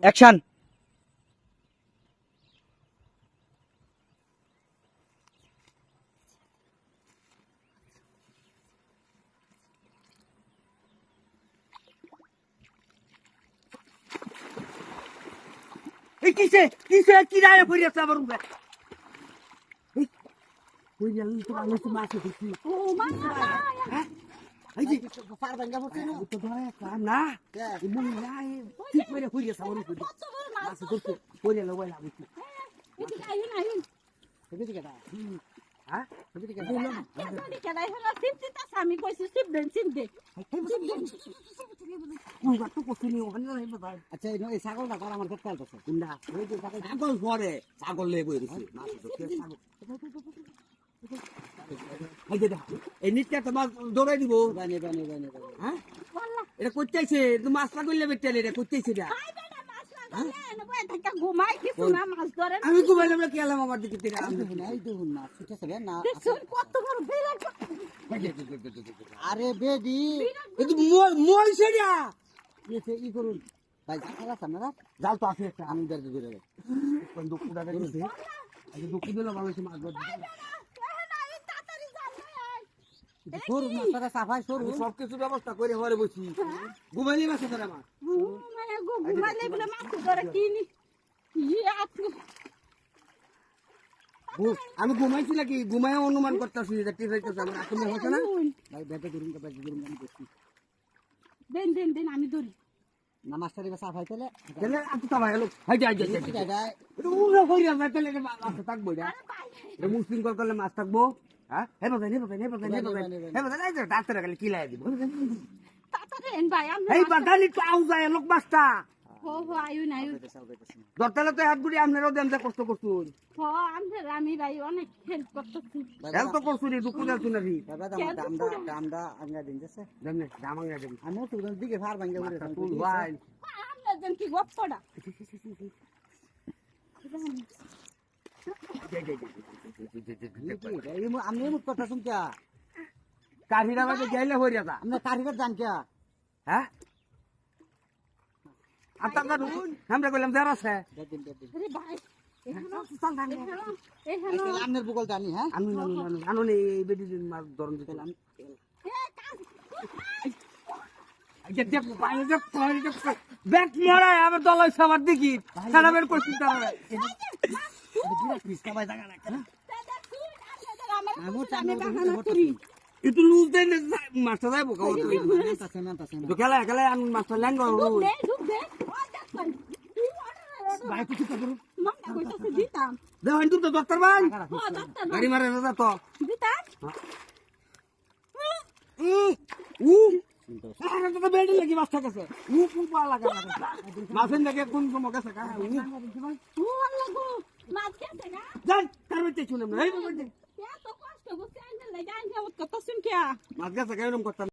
Action. কিসে কিসে কি রায় করিয়াছে আমার উপরে? ওই যে আমি তো মানুষ মাছ দেখি। ও মা হ্যাঁ এই যে পার ভাঙা পড়ছে না তো ধরে কাম না এই মুই নাই ঠিক করে করিয়াছে আমার উপরে। কত বড় মাছ মাছ ধরতে করিয়া লওয়াই না বুঝি। এদিকে আইন আইন সেদিকে কেডা? হ্যাঁ সেদিকে কেডা? এদিকে আইন হলো সিপটা আমি কইছি সিপ দেন সিপ দে কোন গাতো পছনি ওখানে নাই বাবা। আচ্ছা এই ছাগলটা কার আমার কাছে আছে কোনটা? ওই যে ছাগল পরে ছাগল লে বই দিছি মাছ ধরতে ছাগল। এই যে এই নিচটা তো মাছ দৌড়াই দিব। বানে বানে বানে হ্যাঁ এটা কইতেছে তো মাছ লাগলে বেটালে এটা কইতেছে এটা। আই বেটা মাছ লাগালে না বই থাকা ঘুমাই কিছু না মাছ ধরে আমি ঘুমাইলাম না কেলাম আমার দিকে তেরা আমি দেখুন এই দেখুন না ঠিক আছে না দেখুন কত বড় বিরাট আরে বেডি এই তো মই সেরিয়া এসে ই করুন ভাই জাল আছে না জাল তো আছে একটা আমি দরজা ধরে রে কোন দুকুডা দেখছে এই দুকুডা মানুষ মাছ ধরে সরু মাছটা সাফাই সরু সব কিছু ব্যবস্থা করে ঘরে বসি ঘুমাইলি মাছ ধরে আমার মানে ঘুমাইলে বলে মাছ ধরে কিনি আমি ঘুমাইছি নাকি ঘুমায় অনুমান করতেছি যে কি হইতেছে আমার আসলে হচ্ছে না ভাই বেটা করুন আমি বসি দেন দেন দেন আমি ধরি না মাছটারে সাফাই তেলে তেলে আতো সাফাই হলো হাই যাই যাই যাই উড়া কইরা না তেলে মাছ থাকবো এটা এটা মুসলিম করলে মাছ থাকবো হ্যাঁ হে বাবা এই যে ডাক্তার গেলে কি লাই দিব তাড়াতাড়ি এন ভাই আমরা এই বাগানি তো আউ যায় লোক মাছটা হো হো আইন আইন দরতালে তো হাত গুড়ি আপনারও দেন যা কষ্ট করছুন হো আমি ভাই অনেক হেল্প করতেছি হেল্প তো করছুন দুঃখ যাচ্ছু নাকি দামটা আমরা দিন যাচ্ছে জানে দাম আঙ্গা দেন আমি তো দিকে ফার ভাঙ্গা বলে তুই ভাই আমরা যেন কি গপ্পটা আমি মুখ কথা শুন কে কাঠিরা বাজে গেলে হইরা তা আমরা কারিগর জান কে হ্যাঁ আত্মা রুন আমরা কইলাম যারা আছে আরে ভাই এখানে আমনের বুকল জানি হ্যাঁ আমি জানো নে এই বেডি দিন মার ধরন দিলাম যে দেখ পানি দেখ পানি দেখ ব্যাট মরায় আমার দলাই সবার দেখি সারা বের করছিস তারা ভাই জায়গা রাখ itu luz den master saya buka waktu itu. Itu kala an master lang gol. Baik itu kabur. মনটা কইতাছে দিতাম Dah itu tuh dokter bang. ও doctor Dari mana rasa to? দিতাম Ah, itu beda lagi master kase. Pumpa laga. Masin lagi kun semua kase kan. ও আল্লাহ গো মাছ খেতে না Dan taruh cecune. Hei, এত কষ্ট করতে আইনে লাগে আইনে কত শুন কে mas kase kayo nung kota.